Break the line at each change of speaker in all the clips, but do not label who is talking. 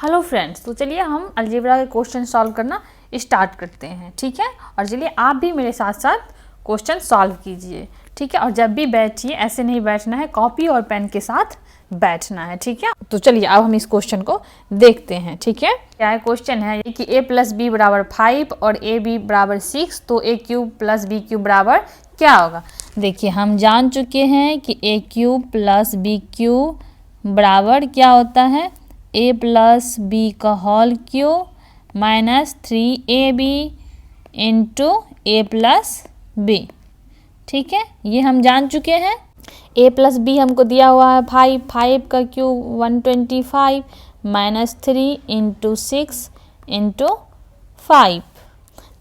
Hello friends, तो चलिए हम अलजेब्रा के क्वेश्चन सॉल्व करना स्टार्ट करते हैं। ठीक है, और चलिए आप भी मेरे साथ साथ क्वेश्चन सॉल्व कीजिए। ठीक है, और जब भी बैठिए ऐसे नहीं बैठना है, कॉपी और पेन के साथ बैठना है। ठीक है, तो चलिए अब हम इस क्वेश्चन को देखते हैं। ठीक है, क्या है क्वेश्चन है कि a + b = 5 और ab = 6, तो a³ + b³ बराबर क्या होगा। देखिए हम जान चुके हैं कि a³ + b³ बराबर क्या होता है, a + b का whole cube -3ab into a + b। ठीक है, ये हम जान चुके हैं। a + b हमको दिया हुआ है 5 का क्यूब 125 -3 इंटू 6 इंटू 5,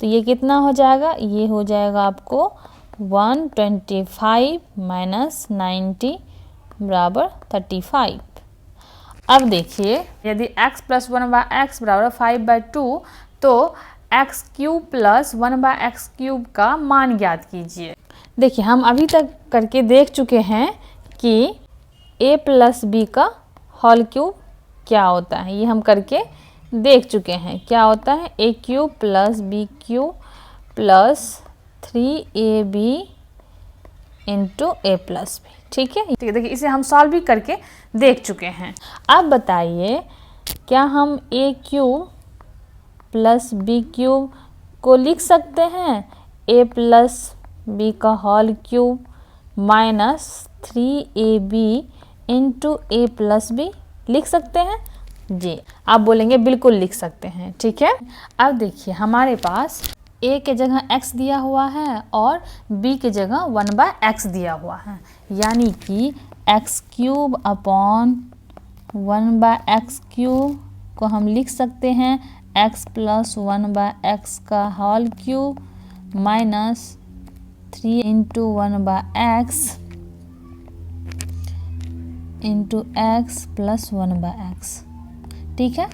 तो ये कितना हो जाएगा, ये हो जाएगा आपको 125 - 90 बराबर 35। अब देखिए यदि x + 1/x = 5/2, तो x³ + 1/x³ का मान ज्ञात कीजिए। देखिए हम अभी तक करके देख चुके हैं कि a + b का होल क्यूब क्या होता है, ये हम करके देख चुके हैं। क्या होता है, a³ + b³ + 3ab into a + b। ठीक है, देखिए इसे हम सॉल्व भी करके देख चुके हैं। अब बताइए क्या हम a³ + b³ को लिख सकते हैं a + b का whole cube -3ab into a + b लिख सकते हैं जी। आप बोलेंगे बिल्कुल लिख सकते हैं। ठीक है, अब देखिए हमारे पास a के जगह x दिया हुआ है और b के जगह 1/x दिया हुआ है, यानी कि x³ अपॉन 1/x³ को हम लिख सकते हैं x + 1/x का whole cube -3 into 1/x into x + 1/x। ठीक है,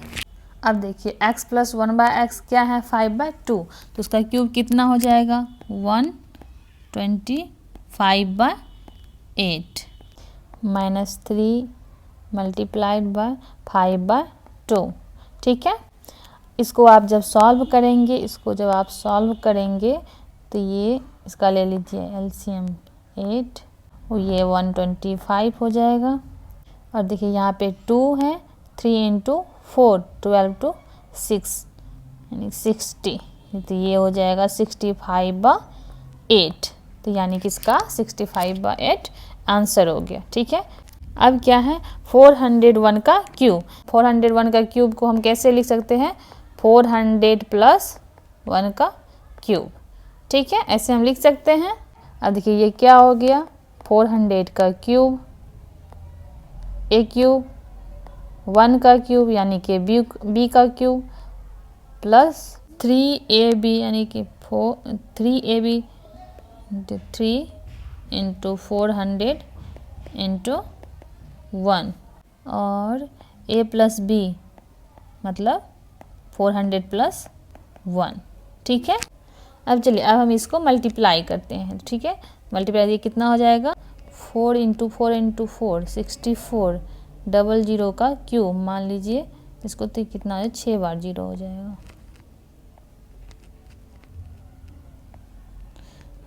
अब देखिए x + 1/x क्या है, 5/2, तो उसका क्यूब कितना हो जाएगा 125/8 -3 × 5/2। ठीक है, इसको आप जब सॉल्व करेंगे, तो ये इसका ले लीजिए एलसीएम 8 और ये 125 हो जाएगा। और देखिए यहाँ पे 2 है, 3 × 4 12 to 6 यानी 60, तो ये हो जाएगा 65/8, तो यानी कि इसका 65/8 आंसर हो गया। ठीक है, अब क्या है 401 का क्यूब। 401 का क्यूब को हम कैसे लिख सकते हैं, 400 + 1 का क्यूब। ठीक है, ऐसे हम लिख सकते हैं। अब देखिए ये क्या हो गया, 400 का क्यूब, a³ 1 का क्यूब यानी कि b का क्यूब प्लस 3ab यानी कि 3ab 3 इंटू 400 इंटू 1 और a + b मतलब 400 + 1। ठीक है, अब चलिए अब हम इसको मल्टीप्लाई करते हैं। ठीक है, मल्टीप्लाई ये कितना हो जाएगा, 4 × 4 × 4 64 00 का क्यूब, मान लीजिए इसको, तो कितना है 6 बार 0 हो जाएगा।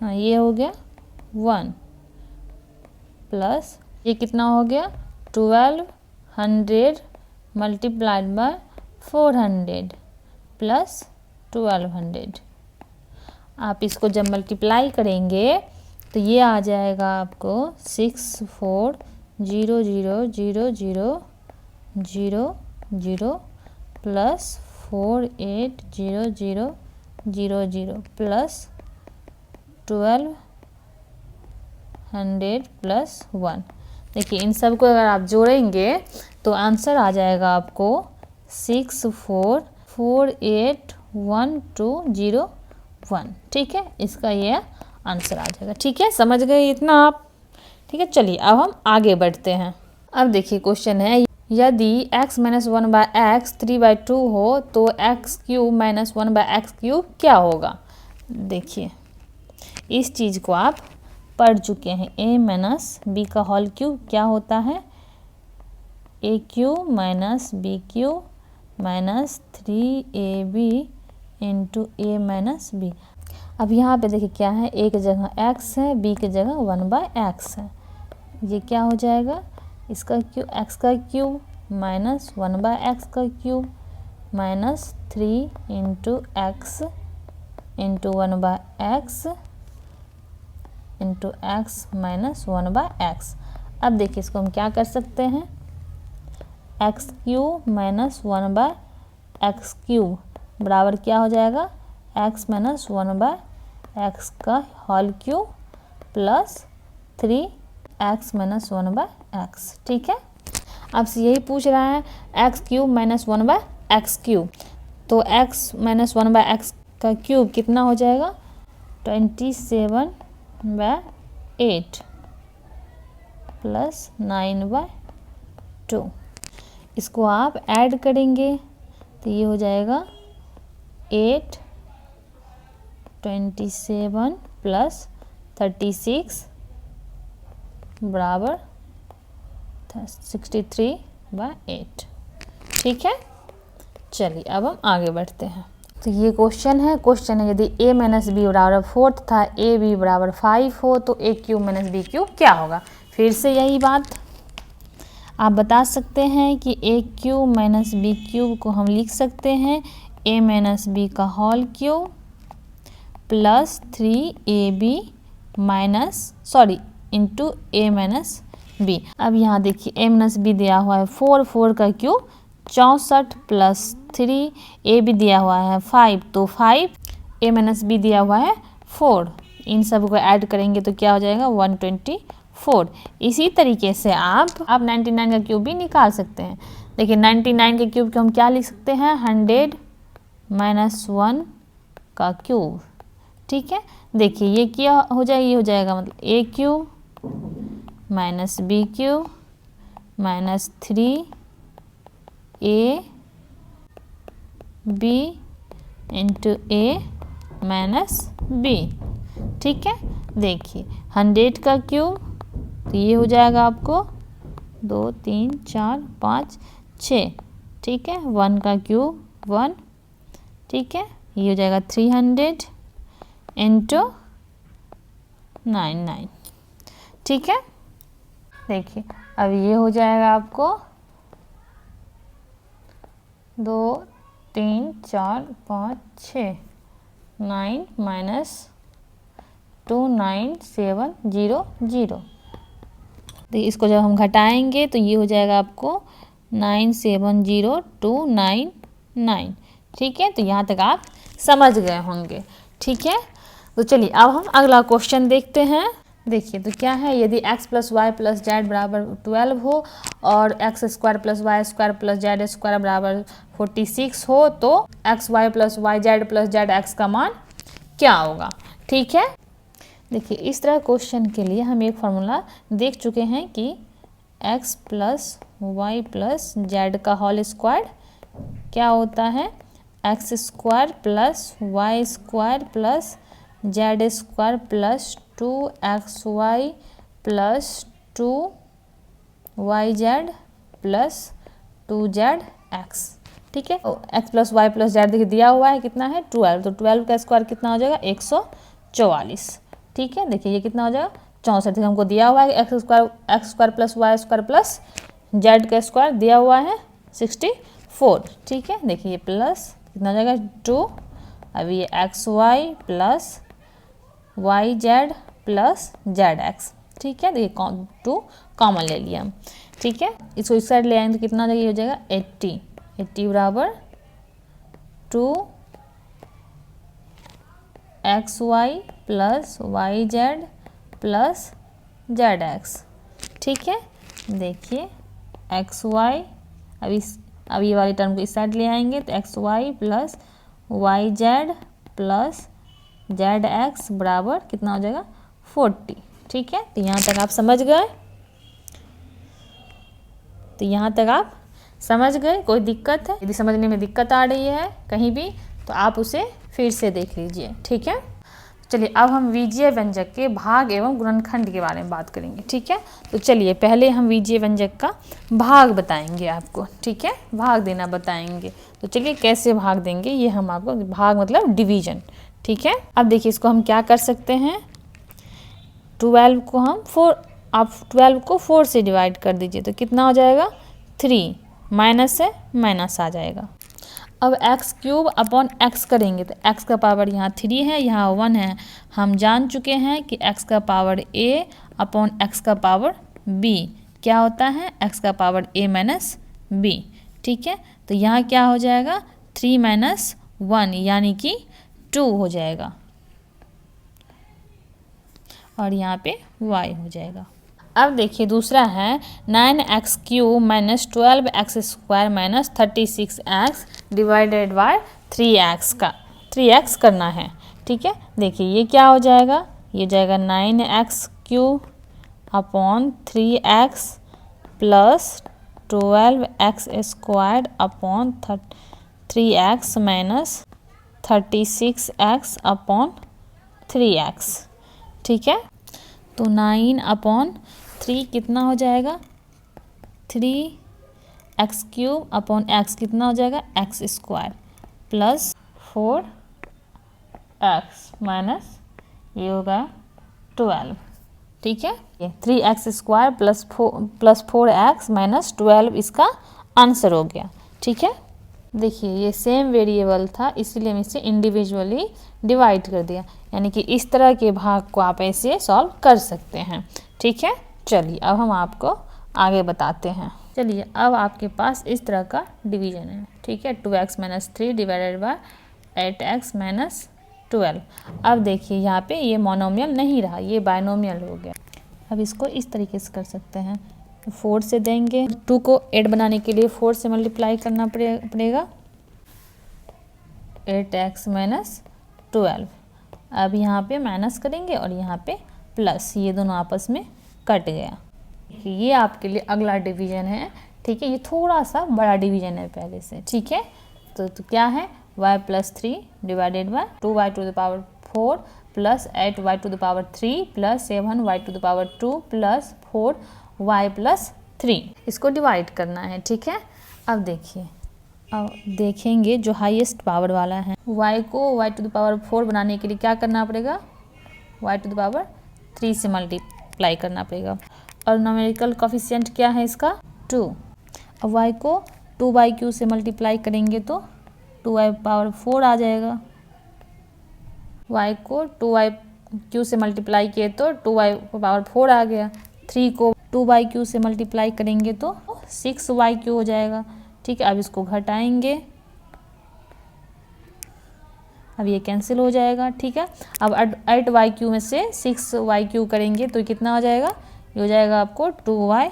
हाँ ये हो गया 1 प्लस ये कितना हो गया 1200 × 400 प्लस 1200। आप इसको जब मल्टीप्लाई करेंगे तो ये आ जाएगा आपको 64000000 प्लस 480000 प्लस 1200 प्लस 1। देखिए इन सब को अगर आप जोड़ेंगे तो आंसर आ जाएगा आपको 64481201। ठीक है, इसका ये आंसर आ जाएगा। ठीक है, समझ गए इतना आप। ठीक है, चलिए अब हम आगे बढ़ते हैं। अब देखिए क्वेश्चन है, यदि x - 1/x 3/2 हो तो x³ - 1/x³ क्या होगा। देखिए इस चीज़ को आप पढ़ चुके हैं, a - b का होल क्यूब क्या होता है, a³ - b³ minus 3ab into a minus b। अब यहाँ पे देखिए क्या है, a की जगह x है, b की जगह 1/x है। ये क्या हो जाएगा, इसका क्यूब x का क्यूब माइनस 1/x का cube minus 3 into x into 1/x into x minus 1/x। अब देखिए इसको हम क्या कर सकते हैं, x cube minus 1/x cube बराबर क्या हो जाएगा, x माइनस 1/x का whole cube plus 3x minus 1/x। ठीक है, आपसे यही पूछ रहा है x cube minus 1/x cube, तो x माइनस 1/x का क्यूब कितना हो जाएगा, 27/8 प्लस 9/2। इसको आप ऐड करेंगे तो ये हो जाएगा 8 27 प्लस 36 बराबर 63/8। ठीक है, चलिए अब हम आगे बढ़ते हैं। तो ये क्वेश्चन है यदि a माइनस बी बराबर 4 तथा ए बी बराबर 5 हो तो a cube minus B cube क्या होगा। फिर से यही बात आप बता सकते हैं कि a cube minus B cube को हम लिख सकते हैं a माइनस बी का whole cube plus 3ab into a minus B. अब यहाँ देखिए a माइनस बी दिया हुआ है 4 का क्यूब 64 प्लस 3 a भी दिया हुआ है 5, तो 5 a माइनस बी दिया हुआ है 4, इन सब को ऐड करेंगे तो क्या हो जाएगा 124। इसी तरीके से आप 99 का क्यूब भी निकाल सकते हैं। देखिए 99 के क्यूब को हम क्या लिख सकते हैं, 100 माइनस 1 का क्यूब। ठीक है, देखिए ये क्या हो जाएगा, ये हो जाएगा मतलब a cube minus B cube minus 3ab into a minus b। ठीक है, देखिए 100 का क्यूब तो ये हो जाएगा आपको 2 3 4 5 6। ठीक है, 1 का क्यूब 1। ठीक है, ये हो जाएगा 300 इंटू 99। ठीक है, देखिए अब ये हो जाएगा आपको 2 3 4 5 6 9 माइनस 29700। तो इसको जब हम घटाएंगे तो ये हो जाएगा आपको 970299। ठीक है, तो यहाँ तक आप समझ गए होंगे। ठीक है, तो चलिए अब हम अगला क्वेश्चन देखते हैं। देखिए तो क्या है, यदि x plus Y plus Z बराबर 12 हो और X square plus Y square plus Z square बराबर 46 हो तो X Y plus Y Z plus Z X का मान क्या होगा। ठीक है, देखिए इस तरह क्वेश्चन के लिए हम एक फार्मूला देख चुके हैं कि x plus Y plus Z का होल स्क्वायर क्या होता है, X square plus Y square plus Z square plus 2xy plus 2yz plus 2zx। ठीक है, x plus Y plus Z देखिए दिया हुआ है कितना है 12, तो 12 का स्क्वायर कितना हो जाएगा 144। ठीक है, देखिए ये कितना हो जाएगा 64। हमको दिया हुआ है X square plus Y square plus Z का स्क्वायर दिया हुआ है 64। ठीक है, देखिए ये प्लस कितना हो जाएगा 2, अब ये X Y plus Y Z plus Z X. ठीक है, देखिए 2 कॉमन ले लिया हम। ठीक है, इसको इस साइड ले आएंगे तो कितना हो जाएगा 80 बराबर 2xy plus Y Z plus Z X. ठीक है, देखिए xy अब ये वाली टर्म को इस साइड ले आएंगे तो xy plus Y Z plus Z X बराबर कितना हो जाएगा 40। ठीक है, तो यहाँ तक आप समझ गए, कोई दिक्कत है, यदि समझने में दिक्कत आ रही है कहीं भी तो आप उसे फिर से देख लीजिए। ठीक है, चलिए अब हम वीजीय व्यंजक के भाग एवं गुणनखंड के बारे में बात करेंगे, ठीक है। तो चलिए पहले हम वीजीय व्यंजक का भाग बताएंगे आपको, ठीक है, भाग देना बताएंगे। तो चलिए कैसे भाग देंगे ये हम आपको, भाग मतलब डिवीजन, ठीक है। अब देखिए इसको हम क्या कर सकते हैं, 12 को हम 4, आप 12 को 4 से डिवाइड कर दीजिए तो कितना हो जाएगा 3, माइनस है माइनस आ जाएगा। अब एक्स क्यूब अपॉन एक्स करेंगे तो एक्स का पावर यहाँ 3 है, यहाँ 1 है। हम जान चुके हैं कि एक्स का पावर a अपॉन एक्स का पावर b क्या होता है, एक्स का पावर a माइनस b, ठीक है। तो यहाँ क्या हो जाएगा 3 माइनस 1 यानी कि 2 हो जाएगा, और यहाँ पे y हो जाएगा। अब देखिए दूसरा है 9x cube minus 12x square minus 36x divided by 3x का 3x करना है, ठीक है। देखिए ये क्या हो जाएगा, ये जाएगा 9x cube upon 3x plus 12x square upon 3x minus 36x upon 3x, ठीक है। तो 9 अपॉन 3 कितना हो जाएगा 3x क्यूब अपॉन x कितना हो जाएगा x square plus 4x minus ये होगा 12, ठीक है। 3x square plus 4x minus 12 इसका आंसर हो गया, ठीक है। देखिए ये सेम वेरिएबल था इसलिए हम इसे इंडिविजुअली डिवाइड कर दिया, यानी कि इस तरह के भाग को आप ऐसे सॉल्व कर सकते हैं, ठीक है। चलिए अब हम आपको आगे बताते हैं। चलिए अब आपके पास इस तरह का डिवीजन है, ठीक है, 2x minus 3 divided bye 8x minus 12। अब देखिए यहाँ पे ये मोनोमियल नहीं रहा, ये बायनोमियल हो गया। अब इसको इस तरीके से कर सकते हैं, 4 से देंगे, 2 को 8 बनाने के लिए 4 से मल्टीप्लाई करना पड़ेगा 8x माइनस 12। अब यहाँ पे माइनस करेंगे और यहाँ पे प्लस, ये दोनों आपस में कट गया। ये आपके लिए अगला डिवीजन है, ठीक है। ये थोड़ा सा बड़ा डिवीजन है पहले से, ठीक है। तो क्या है y प्लस 3 divided by 2y to the power 4 plus 8y to the power 3 plus 7y to the power 2 plus 4y plus 3, इसको डिवाइड करना है, ठीक है। अब देखिए, अब देखेंगे जो हाईएस्ट पावर वाला है y को y टू द पावर 4 बनाने के लिए क्या करना पड़ेगा, y टू द पावर 3 से मल्टीप्लाई करना पड़ेगा, और न्यूमेरिकल कोफिशिएंट क्या है इसका 2। अब y को 2/q से मल्टीप्लाई करेंगे तो 2y पावर 4 आ जाएगा, y को 2/q से मल्टीप्लाई किए तो 2y पावर 4 आ गया, 3 को 2/q से मल्टीप्लाई करेंगे तो 6y हो जाएगा, ठीक है। अब इसको घटाएंगे, अब ये कैंसिल हो जाएगा, ठीक है। अब 8y में से 6y करेंगे तो कितना हो जाएगा, ये हो जाएगा आपको 2y,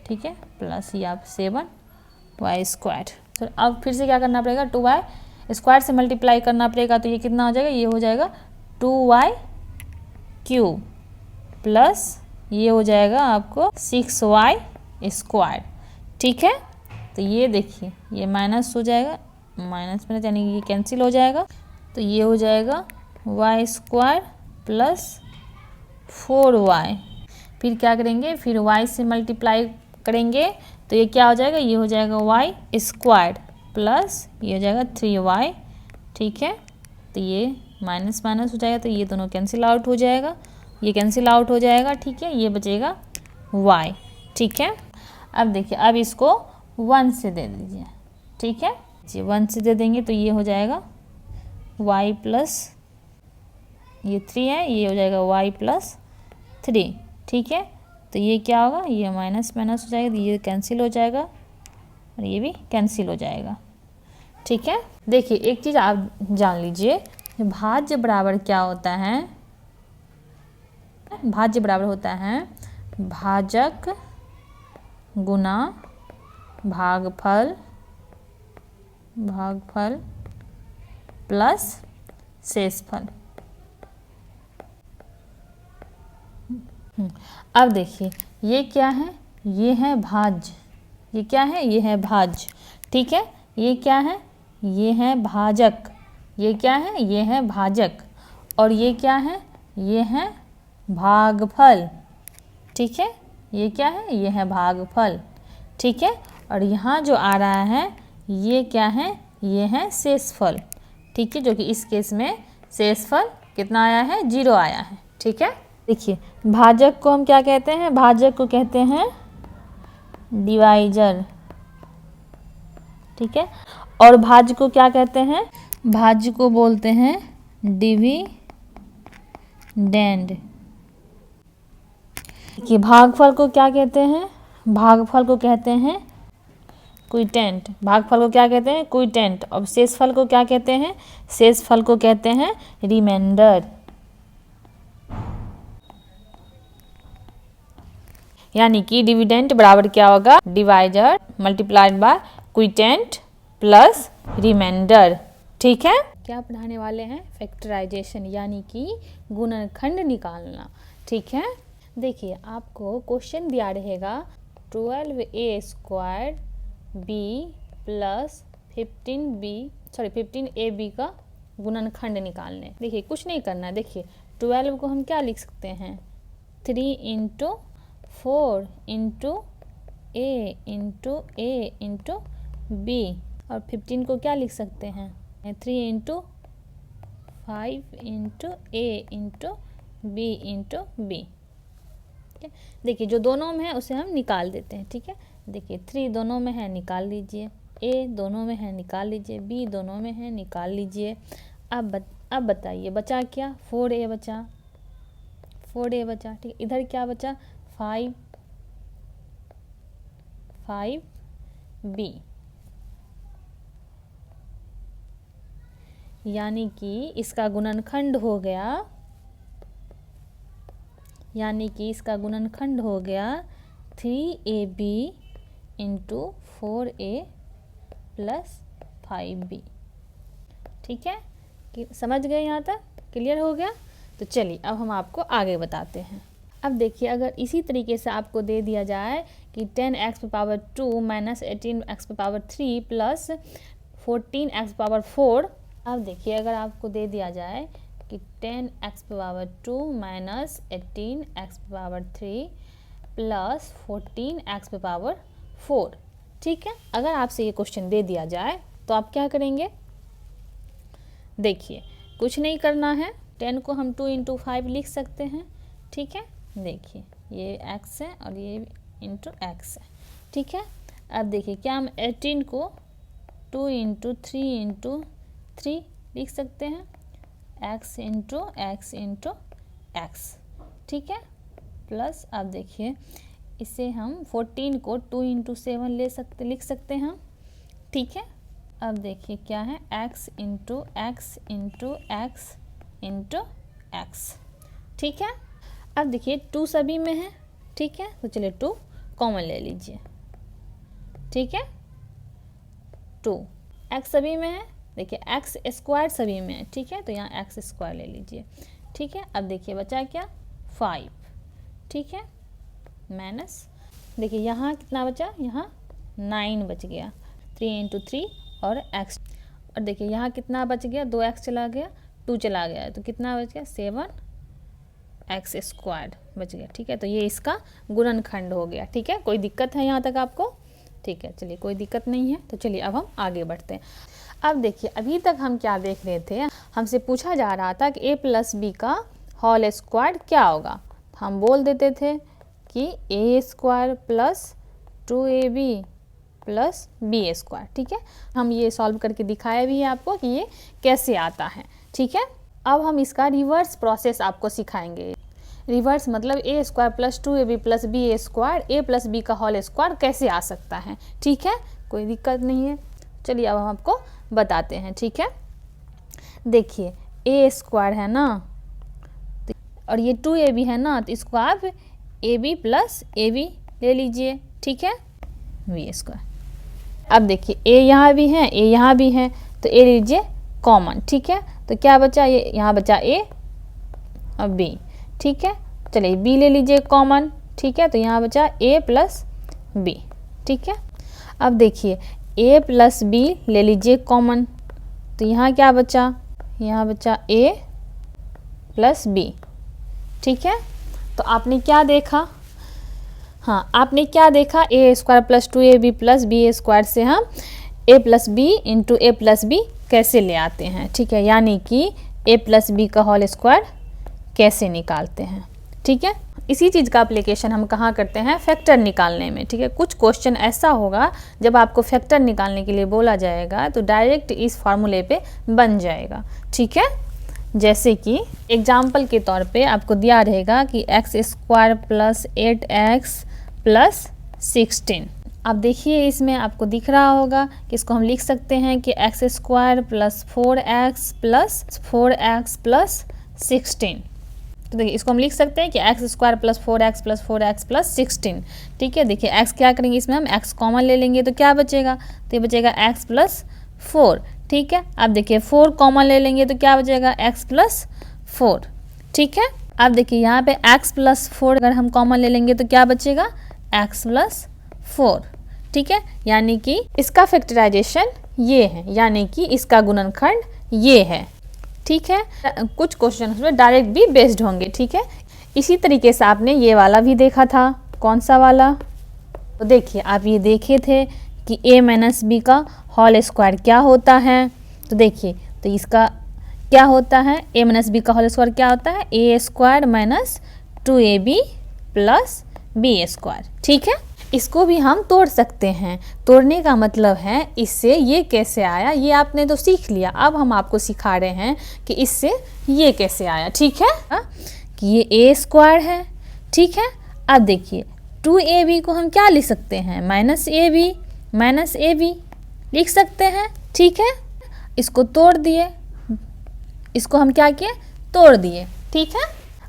ठीक है, प्लस ये आप 7y स्क्वायर। तो अब फिर से क्या करना पड़ेगा, 2y स्क्वायर से मल्टीप्लाई करना पड़ेगा तो ये कितना हो जाएगा, ये हो जाएगा 2y प्लस ये हो जाएगा आपको 6y स्क्वायर, ठीक है। तो ये देखिए ये माइनस हो जाएगा, माइनस में यानी ये कैंसिल हो जाएगा, तो ये हो जाएगा y स्क्वायर प्लस 4y। फिर क्या करेंगे, फिर y से मल्टीप्लाई करेंगे तो ये क्या हो जाएगा, ये हो जाएगा y स्क्वायर प्लस ये हो जाएगा 3y, ठीक है। तो ये माइनस माइनस हो जाएगा तो ये दोनों कैंसिल आउट हो जाएगा, ये कैंसिल आउट हो जाएगा, ठीक है। ये बचेगा y, ठीक है। अब देखिए अब इसको 1 से दे दीजिए, ठीक है जी, 1 से दे देंगे तो ये हो जाएगा y प्लस ये 3 है, ये हो जाएगा y प्लस 3, ठीक है। तो ये क्या होगा, ये माइनस माइनस हो जाएगा, ये कैंसिल हो जाएगा और ये भी कैंसिल हो जाएगा, ठीक है। देखिए एक चीज़ आप जान लीजिए, भाज्य बराबर क्या होता है, भाज्य बराबर होता है भाजक गुना भागफल प्लस शेषफल। अब देखिए ये क्या है, ये है भाज्य, ये क्या है, ये है भाज्य, ठीक है। ये क्या है, ये है भाजक, ये क्या है, ये है भाजक, और ये क्या है, ये है भागफल, ठीक है, ये क्या है, ये है भागफल, ठीक है। और यहाँ जो आ रहा है ये क्या है, ये है शेषफल, ठीक है, जो कि इस केस में शेषफल कितना आया है, 0 आया है, ठीक है। देखिए भाजक को हम क्या कहते हैं, भाजक को कहते हैं डिवाइजर, ठीक है। और भाज्य को क्या कहते हैं, भाज्य को बोलते हैं डिविडेंड। कि भागफल को क्या कहते हैं, भागफल को कहते हैं क्विटेंट, भागफल को क्या कहते हैं, क्विटेंट। और शेषफल को क्या कहते हैं, शेषफल को कहते हैं रिमाइंडर। यानी कि डिविडेंड बराबर क्या होगा, divisor multiplied by quotient plus remainder, ठीक है। क्या पढ़ाने वाले हैं, फैक्टराइजेशन यानी कि गुणनखंड निकालना, ठीक है। देखिए आपको क्वेश्चन दिया रहेगा 12a² b प्लस 15ab का गुणनखंड निकालने। देखिए कुछ नहीं करना है, देखिए 12 को हम क्या लिख सकते हैं, 3 × 4 × a × b। और 15 को क्या लिख सकते हैं, 3 × 5 × a × b × b। देखिए जो दोनों में है उसे हम निकाल देते हैं, ठीक है। देखिए 3 दोनों में है, निकाल लीजिए, a दोनों में है, निकाल लीजिए, b दोनों में है, निकाल लीजिए। अब बताइए बचा क्या, 4a बचा, 4a बचा, ठीक है। इधर क्या बचा, 5b, यानी कि इसका गुणनखंड हो गया, यानी कि इसका गुणनखंड हो गया 3ab × 4a प्लस 5b, ठीक है। कि समझ गए यहाँ तक, क्लियर हो गया। तो चलिए अब हम आपको आगे बताते हैं। अब देखिए अगर इसी तरीके से आपको दे दिया जाए कि 10x⁻² minus 18x⁻³ plus 14x⁻4। अब देखिए अगर आपको दे दिया जाए कि 10x⁻² minus 18x⁻³ plus 14x⁻4, ठीक है। अगर आपसे ये क्वेश्चन दे दिया जाए तो आप क्या करेंगे, देखिए कुछ नहीं करना है, 10 को हम 2 × 5 लिख सकते हैं, ठीक है। देखिए ये x है और ये × x है, ठीक है। अब देखिए क्या हम 18 को 2 × 3 × 3 लिख सकते हैं, x × x × x, ठीक है। प्लस अब देखिए इसे हम 14 को 2 × 7 लिख सकते हैं, ठीक है। अब देखिए क्या है, x × x × x × x, ठीक है। अब देखिए 2 सभी में है, ठीक है, तो चलिए 2 कॉमन ले लीजिए, ठीक है। 2 x सभी में है, देखिए x² सभी में है, ठीक है, तो यहाँ x² ले लीजिए, ठीक है। अब देखिए बचा क्या, 5, ठीक है, माइनस देखिए यहाँ कितना बचा, यहाँ 9 बच गया, 3 × 3 और x। और देखिए यहाँ कितना बच गया, 2x चला गया, 2 चला गया, तो कितना बच गया, 7x² बच गया, ठीक है। तो ये इसका गुणनखंड हो गया, ठीक है। कोई दिक्कत है यहाँ तक आपको, ठीक है, चलिए कोई दिक्कत नहीं है। तो चलिए अब हम आगे बढ़ते हैं। अब देखिए अभी तक हम क्या देख रहे थे, हमसे पूछा जा रहा था कि a + b का होल स्क्वायर क्या होगा। हम बोल देते थे कि a² + 2ab + b², ठीक है। हम ये सॉल्व करके दिखाया भी है आपको कि ये कैसे आता है, ठीक है। अब हम इसका रिवर्स प्रोसेस आपको सिखाएंगे। रिवर्स मतलब a² + 2ab + b² a + b का होल स्क्वायर कैसे आ सकता है, ठीक है, कोई दिक्कत नहीं है। चलिए अब हम आपको बताते हैं, ठीक है। देखिए a² है ना, और ये 2ab है ना, तो इसको आप ab + ab ले लीजिए, ठीक है, b²। अब देखिए a यहाँ भी है, a यहाँ भी है, तो a लीजिए कॉमन, ठीक है। तो क्या बचा, ये यहाँ बचा a और b, ठीक है। चलिए b ले लीजिए कॉमन, ठीक है, तो यहाँ बचा a + b, ठीक है। अब देखिए a + b ले लीजिए कॉमन, तो यहाँ क्या बचा, यहाँ बचा a प्लस बी। ठीक है, तो आपने क्या देखा, हाँ आपने क्या देखा, A square plus 2ab plus B square से हम a plus B into A plus B कैसे ले आते हैं। ठीक है, यानी कि a प्लस बी का होल स्क्वायर कैसे निकालते हैं। ठीक है, इसी चीज़ का एप्लीकेशन हम कहाँ करते हैं, फैक्टर निकालने में। ठीक है, कुछ क्वेश्चन ऐसा होगा जब आपको फैक्टर निकालने के लिए बोला जाएगा तो डायरेक्ट इस फार्मूले पे बन जाएगा। ठीक है, जैसे कि एग्जाम्पल के तौर पे आपको दिया रहेगा कि x square plus 8x plus 16। अब देखिए इसमें आपको दिख रहा होगा कि इसको हम लिख सकते हैं कि x square plus 4x plus 16। तो देखिए इसको हम लिख सकते हैं कि x square plus 4x plus 16। ठीक है, देखिए x क्या करेंगे, इसमें हम x कॉमन ले लेंगे तो क्या बचेगा, तो ये बचेगा x प्लस 4। ठीक है, अब देखिए 4 कॉमन ले लेंगे तो क्या बचेगा, x प्लस 4। ठीक है, अब देखिए यहाँ पे x प्लस 4 अगर हम कॉमन ले लेंगे तो क्या बचेगा, x प्लस 4। ठीक है, यानी कि इसका फैक्टराइजेशन ये है, यानी कि इसका गुणनखंड ये है। ठीक है, कुछ क्वेश्चन में डायरेक्ट भी बेस्ड होंगे। ठीक है, इसी तरीके से आपने ये वाला भी देखा था, कौन सा वाला, तो देखिए आप ये देखे थे कि a माइनस बी का होल स्क्वायर क्या होता है। तो देखिए तो इसका क्या होता है, a माइनस बी का होल स्क्वायर क्या होता है, a square minus 2ab plus B square. ठीक है, इसको भी हम तोड़ सकते हैं। तोड़ने का मतलब है इससे ये कैसे आया, ये आपने तो सीख लिया, अब हम आपको सिखा रहे हैं कि इससे ये कैसे आया। ठीक है, कि ये a स्क्वायर है। ठीक है, अब देखिए 2ab को हम क्या लिख सकते हैं, माइनस ए बी लिख सकते हैं। ठीक है, इसको तोड़ दिए, इसको हम क्या किए, तोड़ दिए। ठीक है,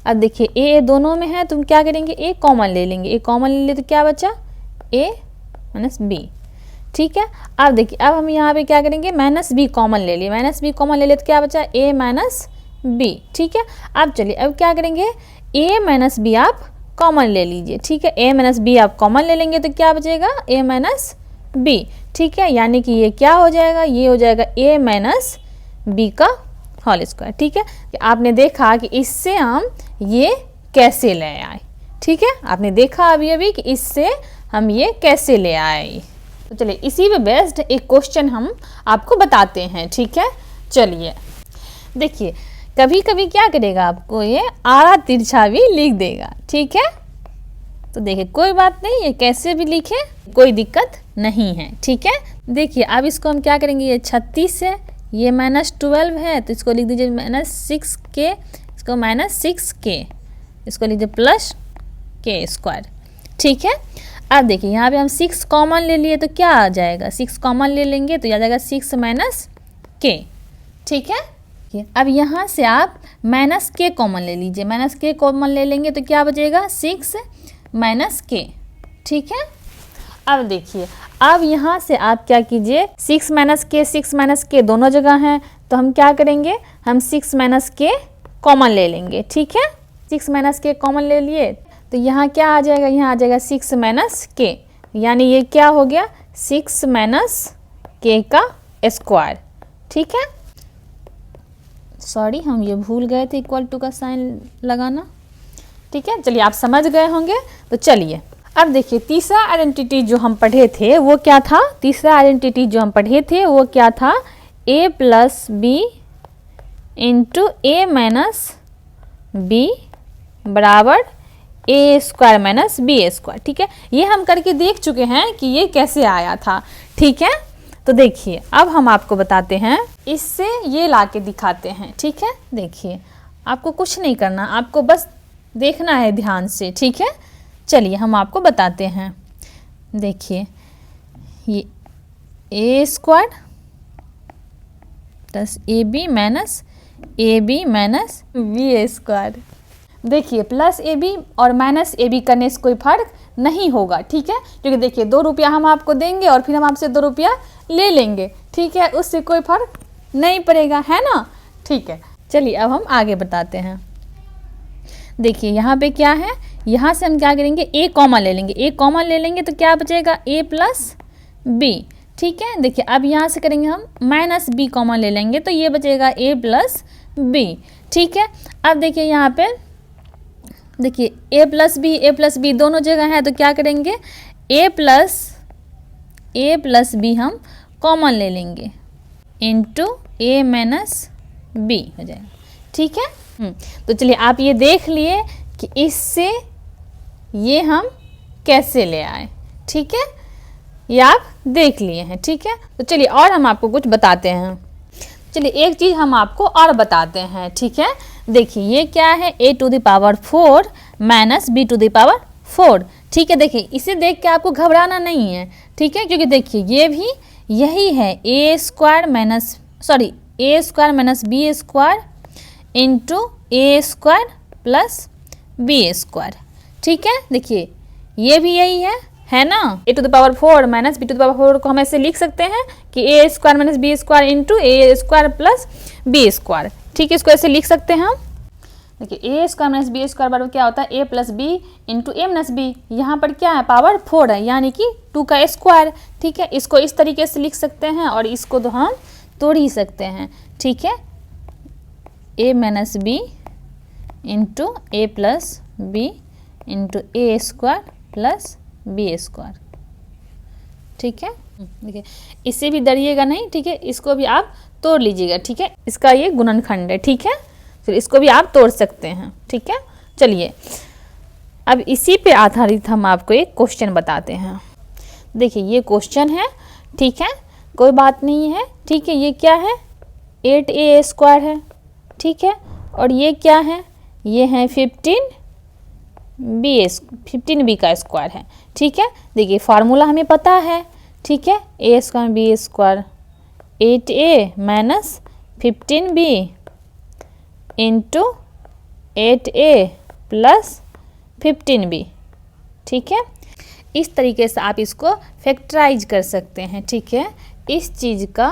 अब देखिए a दोनों में है तो हम क्या करेंगे, a कॉमन ले लेंगे, a कॉमन ले लिए तो क्या बचा, a माइनस बी। ठीक है, अब देखिए अब हम यहाँ पे क्या करेंगे, माइनस बी कॉमन ले लिए, माइनस बी कॉमन ले लिए तो क्या बचा, a माइनस बी। ठीक है, अब चलिए अब क्या करेंगे, a माइनस बी आप कॉमन ले लीजिए। ठीक है, a माइनस बी आप कॉमन ले लेंगे तो क्या बचेगा, a माइनस बी। ठीक है, यानी कि ये क्या हो जाएगा, ये हो जाएगा a माइनस बी का होल स्क्वायर। ठीक है, आपने देखा कि इससे हम ये कैसे ले आए। ठीक है, आपने देखा अभी कि इससे हम ये कैसे ले आए। तो चलिए इसी पे बेस्ड एक क्वेश्चन हम आपको बताते हैं। ठीक है, चलिए देखिए कभी कभी क्या करेगा, आपको ये आड़ा तिरछा भी लिख देगा। ठीक है, तो देखिए कोई बात नहीं, ये कैसे भी लिखे कोई दिक्कत नहीं है। ठीक है, देखिए अब इसको हम क्या करेंगे, ये 36 है, ये -12 है तो इसको लिख दीजिए -6k, इसको -6k, इसको लिख दीजिए प्लस k स्क्वायर। ठीक है, अब देखिए यहाँ पे हम 6 कॉमन ले लिए तो क्या आ जाएगा, 6 कॉमन ले लेंगे तो आ जाएगा 6 माइनस k। ठीक है, अब यहाँ से आप माइनस k कॉमन ले लीजिए, माइनस k कॉमन ले लेंगे तो क्या बचेगा, 6 माइनस k। ठीक है, अब देखिए अब यहाँ से आप क्या कीजिए, 6 माइनस k दोनों जगह हैं तो हम क्या करेंगे, हम 6 माइनस k कॉमन ले लेंगे। ठीक है, 6 माइनस k कॉमन ले लिए तो यहाँ क्या आ जाएगा, यहाँ आ जाएगा 6 माइनस k, यानी ये क्या हो गया, 6 माइनस k का स्क्वायर। ठीक है, सॉरी हम ये भूल गए थे इक्वल टू का साइन लगाना। ठीक है, चलिए आप समझ गए होंगे। तो चलिए अब देखिए तीसरा आइडेंटिटी जो हम पढ़े थे वो क्या था, तीसरा आइडेंटिटी जो हम पढ़े थे वो क्या था, a plus B into A minus B बराबर A square minus B square. ठीक है, ये हम करके देख चुके हैं कि ये कैसे आया था। ठीक है, तो देखिए अब हम आपको बताते हैं, इससे ये ला के दिखाते हैं। ठीक है, देखिए आपको कुछ नहीं करना, आपको बस देखना है ध्यान से। ठीक है, चलिए हम आपको बताते हैं। देखिए ये A square plus A B minus B square. देखिए प्लस ए बी और माइनस ए बी करने से कोई फर्क नहीं होगा। ठीक है, क्योंकि देखिए 2 रुपया हम आपको देंगे और फिर हम आपसे 2 रुपया ले लेंगे। ठीक है, उससे कोई फर्क नहीं पड़ेगा, है ना। ठीक है, चलिए अब हम आगे बताते हैं। देखिए यहाँ पे क्या है, यहाँ से हम क्या करेंगे, ए कॉमन ले लेंगे, ए कॉमन ले लेंगे तो क्या बचेगा, ए प्लस बी। ठीक है, देखिए अब यहाँ से करेंगे हम माइनस बी कॉमन ले लेंगे तो ये बचेगा ए प्लस बी। ठीक है, अब देखिए यहाँ पे देखिए ए प्लस बी दोनों जगह है, तो क्या करेंगे, ए प्लस बी हम कॉमन ले लेंगे इंटू ए माइनस बी हो जाएगा। ठीक है, तो चलिए आप ये देख लिए कि इससे ये हम कैसे ले आए। ठीक है, ये आप देख लिए हैं। ठीक है, तो चलिए और हम आपको कुछ बताते हैं। चलिए एक चीज़ हम आपको और बताते हैं। ठीक है, देखिए ये क्या है, a to the power 4 minus B to the power 4। ठीक है, देखिए इसे देख के आपको घबराना नहीं है। ठीक है, क्योंकि देखिए ये भी यही है, A square minus B square into A square plus B square. ठीक है, देखिए ये भी यही है ना। A to the power 4 minus B to the power 4 को हम ऐसे लिख सकते हैं कि A square minus B square into A square plus B square. ठीक है, इसको ऐसे लिख सकते हैं हम। देखिए A square minus B square बराबर क्या होता है, ए plus B into A minus B. यहाँ पर क्या है, पावर 4 है, यानी कि 2 का स्क्वायर। ठीक है, इसको इस तरीके से लिख सकते हैं और इसको तो हम तोड़ ही सकते हैं। ठीक है, ए minus B into A plus B into A square plus B square. ठीक है, देखिए इससे भी डरिएगा नहीं। ठीक है, इसको भी आप तोड़ लीजिएगा। ठीक है, इसका ये गुणनखंड है। ठीक है, फिर इसको भी आप तोड़ सकते हैं। ठीक है, चलिए अब इसी पे आधारित हम आपको एक क्वेश्चन बताते हैं। देखिए ये क्वेश्चन है। ठीक है, कोई बात नहीं है। ठीक है, ये क्या है, 8a स्क्वायर है। ठीक है, और ये क्या है, ये है 15b का स्क्वायर है। ठीक है, देखिए फार्मूला हमें पता है। ठीक है, A square B square 8a minus 15b into 8a plus 15b। ठीक है, इस तरीके से आप इसको फैक्टराइज कर सकते हैं। ठीक है, इस चीज़ का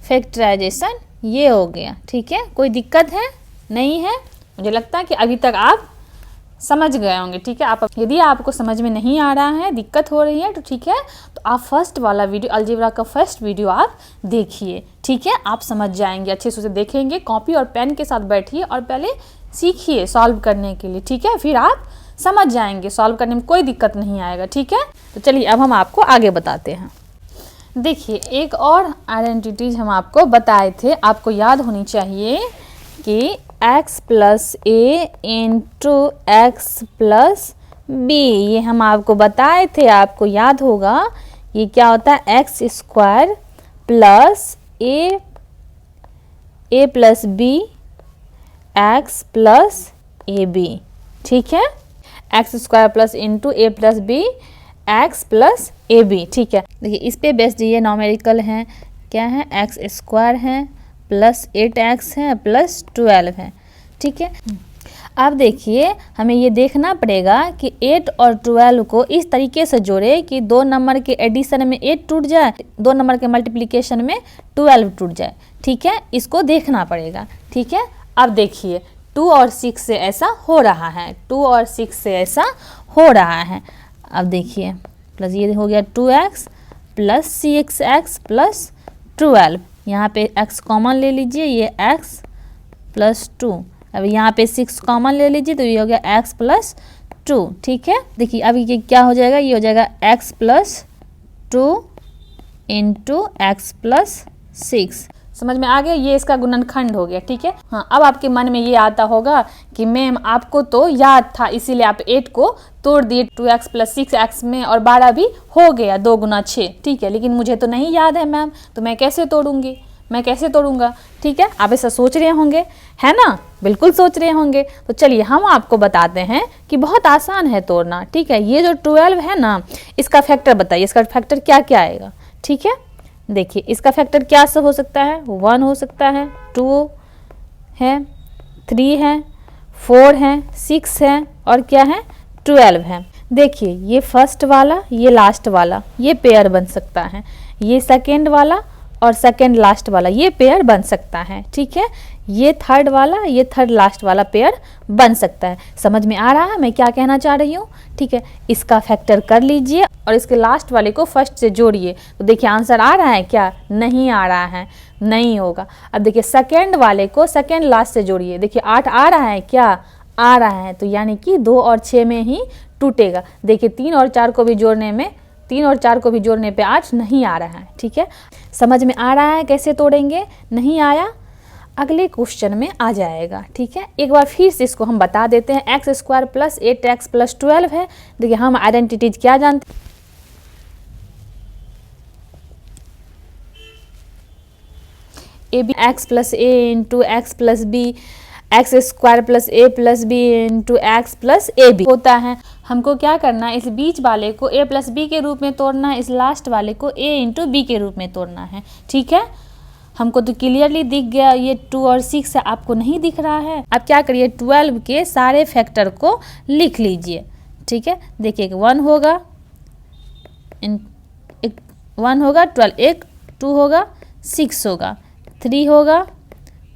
फैक्टराइजेशन ये हो गया। ठीक है, कोई दिक्कत है नहीं है, मुझे लगता है कि अभी तक आप समझ गए होंगे। ठीक है, आप यदि आपको समझ में नहीं आ रहा है, दिक्कत हो रही है, तो ठीक है, तो आप फर्स्ट वाला वीडियो अलजेब्रा का फर्स्ट वीडियो आप देखिए। ठीक है, आप समझ जाएंगे, अच्छे से उसे देखेंगे, कॉपी और पेन के साथ बैठिए और पहले सीखिए सॉल्व करने के लिए। ठीक है, फिर आप समझ जाएंगे, सॉल्व करने में कोई दिक्कत नहीं आएगा। ठीक है, तो चलिए अब हम आपको आगे बताते हैं। देखिए एक और आइडेंटिटीज हम आपको बताए थे, आपको याद होनी चाहिए कि x plus A into X plus B, ये हम आपको बताए थे, आपको याद होगा। ये क्या होता है, X square plus A plus B X plus A B. ठीक है, X square plus into A plus B X plus A B. ठीक है, देखिए इस पे बेस्ड ये नॉमेरिकल है, क्या है, एक्स स्क्वायर है प्लस 8x है प्लस 12 है। ठीक है, अब देखिए हमें ये देखना पड़ेगा कि 8 और 12 को इस तरीके से जोड़े कि 2 नंबर के एडिशन में 8 टूट जाए, 2 नंबर के मल्टीप्लिकेशन में 12 टूट जाए। ठीक है, इसको देखना पड़ेगा। ठीक है, अब देखिए 2 और 6 से ऐसा हो रहा है, 2 और 6 से ऐसा हो रहा है। अब देखिए प्लस ये हो गया 2x प्लस 6x प्लस 12, यहाँ पे x कॉमन ले लीजिए, ये x प्लस 2, अब यहाँ पे 6 कॉमन ले लीजिए तो ये हो गया x प्लस 2। ठीक है, देखिए अभी ये क्या हो जाएगा, ये हो जाएगा x plus 2 into X plus 6। समझ में आ गया, ये इसका गुणनखंड हो गया। ठीक है, हाँ अब आपके मन में ये आता होगा कि मैम आपको तो याद था इसीलिए आप 8 को तोड़ दिए 2x प्लस 6x में, और 12 भी हो गया 2 गुना 6। ठीक है, लेकिन मुझे तो नहीं याद है मैम, तो मैं कैसे तोड़ूंगी, मैं कैसे तोड़ूंगा। ठीक है, आप ऐसा सोच रहे होंगे, है ना, बिल्कुल सोच रहे होंगे। तो चलिए हम आपको बताते हैं कि बहुत आसान है तोड़ना। ठीक है, ये जो 12 है ना, इसका फैक्टर बताइए, इसका फैक्टर क्या क्या आएगा। ठीक है, देखिए इसका फैक्टर क्या से हो सकता है, 1 हो सकता है, 2 है, 3 है, 4 है, 6 है और क्या है, 12 है। देखिए ये फर्स्ट वाला, ये लास्ट वाला, ये पेयर बन सकता है, ये सेकेंड वाला और सेकेंड लास्ट वाला ये पेयर बन सकता है। ठीक है, ये थर्ड वाला, ये थर्ड लास्ट वाला पेयर बन सकता है। समझ में आ रहा है मैं क्या कहना चाह रही हूँ? ठीक है, इसका फैक्टर कर लीजिए और इसके लास्ट वाले को फर्स्ट से जोड़िए। तो देखिए आंसर आ रहा है क्या? नहीं आ रहा है, नहीं होगा। अब देखिए सेकेंड वाले को सेकेंड लास्ट से जोड़िए। देखिए 8 आ रहा है क्या? आ रहा है। तो यानी कि 2 और 6 में ही टूटेगा। देखिए 3 और 4 को भी जोड़ने में 3 और 4 को भी जोड़ने पे 8 नहीं आ रहा है। ठीक है, समझ में आ रहा है कैसे तोड़ेंगे? नहीं आया? अगले क्वेश्चन में आ जाएगा। ठीक है, एक बार फिर से इसको हम बता देते हैं। X square plus 8x plus 12 है। देखिए हम आइडेंटिटीज क्या जानते हैं? A B X plus A into X plus B, X square plus A plus B into X plus A B होता है। हमको क्या करना है? इस बीच वाले को a प्लस बी के रूप में तोड़ना है, इस लास्ट वाले को a इंटू बी के रूप में तोड़ना है। ठीक है, हमको तो क्लियरली दिख गया। ये 2 और 6 है, आपको नहीं दिख रहा है? अब क्या करिए, 12 के सारे फैक्टर को लिख लीजिए। ठीक है, देखिए 1 होगा, 1 होगा, 12 एक 2 होगा, 6 होगा, 3 होगा,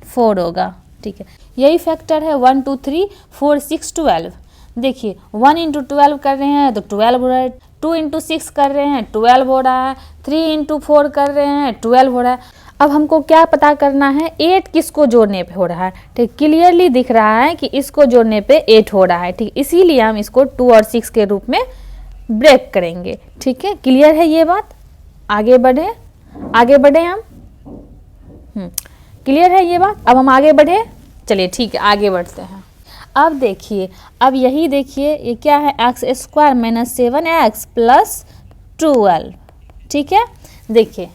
4 होगा। ठीक है, यही फैक्टर है 1 2 3 4 6 12। देखिए 1 इंटू 12 कर रहे हैं तो 12 हो रहा है, 2 इंटू 6 कर रहे हैं 12 हो रहा है, 3 इंटू 4 कर रहे हैं 12 हो रहा है। अब हमको क्या पता करना है? 8 किसको जोड़ने पे हो रहा है? ठीक, क्लियरली दिख रहा है कि इसको जोड़ने पे 8 हो रहा है। ठीक, इसीलिए हम इसको 2 और 6 के रूप में ब्रेक करेंगे। ठीक है, क्लियर है ये बात? आगे बढ़े, आगे बढ़े हम। क्लियर है ये बात? अब हम आगे बढ़े, चलिए ठीक है आगे बढ़ते हैं। अब देखिए, अब यही देखिए ये क्या है? X square minus 7x plus 12। ठीक है, देखिए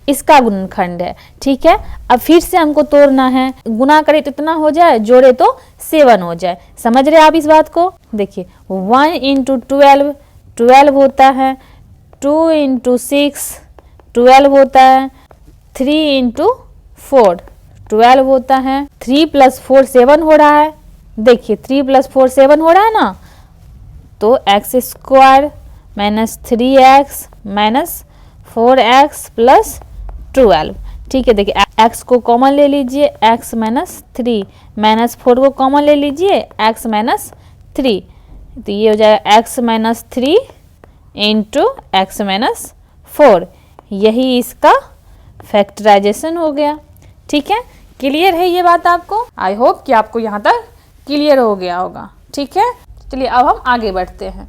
इसका गुणनखंड है। ठीक है, अब फिर से हमको तोड़ना है। गुना करे तो इतना हो जाए, जोड़े तो 7 हो जाए। समझ रहे आप इस बात को? देखिए 1 इंटू 12 12 होता है, 2 इंटू 6 12 होता है, 3 इंटू 4 12 होता है, 3 प्लस 4 7 हो रहा है। देखिए 3 प्लस 4 7 हो रहा है ना, तो x square minus 3x minus 4x plus 12। ठीक है, देखिए x को कॉमन ले लीजिए, x माइनस 3 माइनस 4 को कॉमन ले लीजिए, x माइनस 3। तो ये हो जाएगा x minus 3 into x minus 4। यही इसका फैक्टराइजेशन हो गया। ठीक है, क्लियर है ये बात आपको? आई होप कि आपको यहाँ तक क्लियर हो गया होगा। ठीक है, चलिए अब हम आगे बढ़ते हैं।